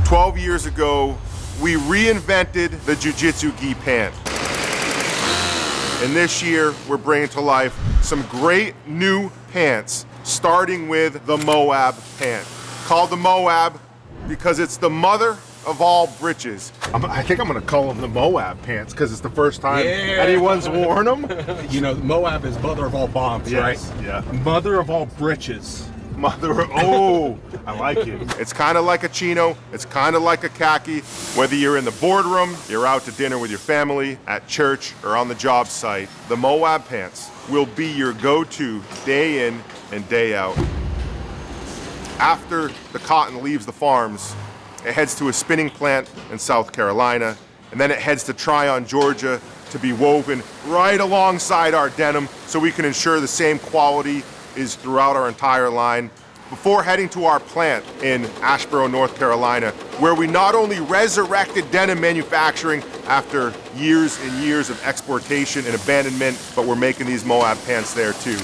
12 years ago, we reinvented the Jiu-Jitsu gi pant. And this year, we're bringing to life some great new pants, starting with the Moab pant. Called the Moab because it's the mother of all breeches. I think I'm gonna call them the Moab pants because it's the first time anyone's worn them. You know, Moab is mother of all bombs, right? Yeah. Mother of all breeches. Oh, I like it. It's kind of like a chino, it's kind of like a khaki. Whether you're in the boardroom, you're out to dinner with your family, at church, or on the job site, the Moab pants will be your go-to day in and day out. After the cotton leaves the farms, it heads to a spinning plant in South Carolina, and then it heads to Tryon, Georgia, to be woven right alongside our denim so we can ensure the same quality is throughout our entire line, before heading to our plant in Asheboro, North Carolina, where we not only resurrected denim manufacturing after years and years of exportation and abandonment, but we're making these Moab pants there too.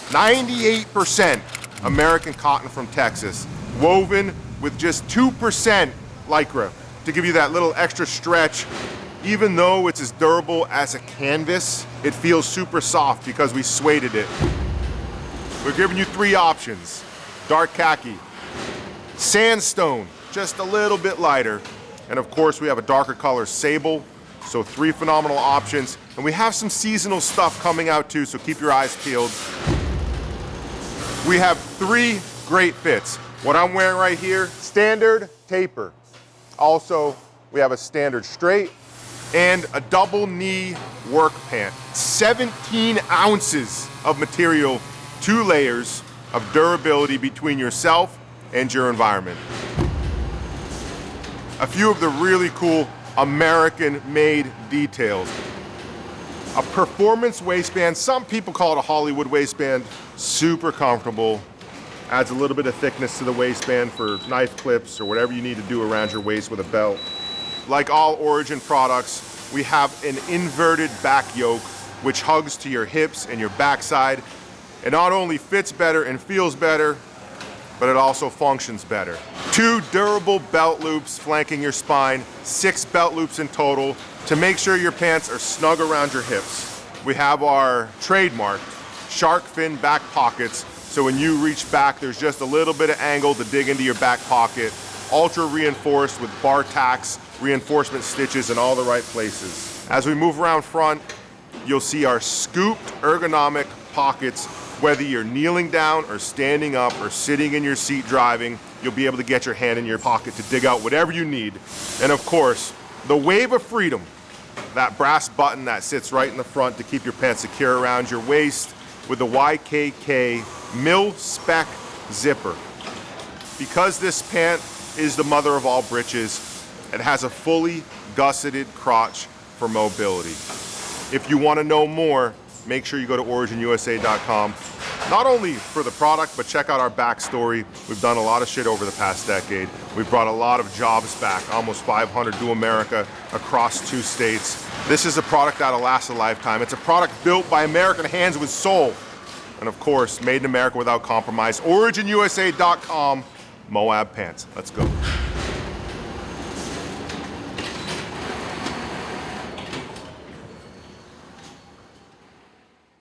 98% American cotton from Texas, woven with just 2% Lycra to give you that little extra stretch. Even though it's as durable as a canvas, it feels super soft because we sueded it. We're giving you 3 options: dark khaki, sandstone, just a little bit lighter, and of course we have a darker color sable. So 3 phenomenal options, and we have some seasonal stuff coming out too, so keep your eyes peeled. We have 3 great fits. What I'm wearing right here, standard taper. Also, we have a standard straight and a double knee work pant. 17 ounces of material, 2 layers of durability between yourself and your environment. A few of the really cool American-made details. A performance waistband, some people call it a Hollywood waistband. Super comfortable, adds a little bit of thickness to the waistband for knife clips or whatever you need to do around your waist with a belt. Like all Origin products, we have an inverted back yoke, which hugs to your hips and your backside. It not only fits better and feels better, but it also functions better. 2 durable belt loops flanking your spine, 6 belt loops in total to make sure your pants are snug around your hips. We have our trademark shark fin back pockets, so when you reach back, there's just a little bit of angle to dig into your back pocket. Ultra reinforced with bar tacks, reinforcement stitches in all the right places. As we move around front, you'll see our scooped ergonomic pockets. Whether you're kneeling down or standing up or sitting in your seat driving, you'll be able to get your hand in your pocket to dig out whatever you need. And of course, the wave of freedom, that brass button that sits right in the front to keep your pants secure around your waist with the YKK mil-spec zipper. Because this pant is the mother of all breeches, it has a fully gusseted crotch for mobility. If you want to know more, make sure you go to OriginUSA.com. Not only for the product, but check out our backstory. We've done a lot of shit over the past decade. We've brought a lot of jobs back, almost 500 to America across 2 states. This is a product that'll last a lifetime. It's a product built by American hands with soul. And of course, made in America without compromise. OriginUSA.com, Moab pants. Let's go.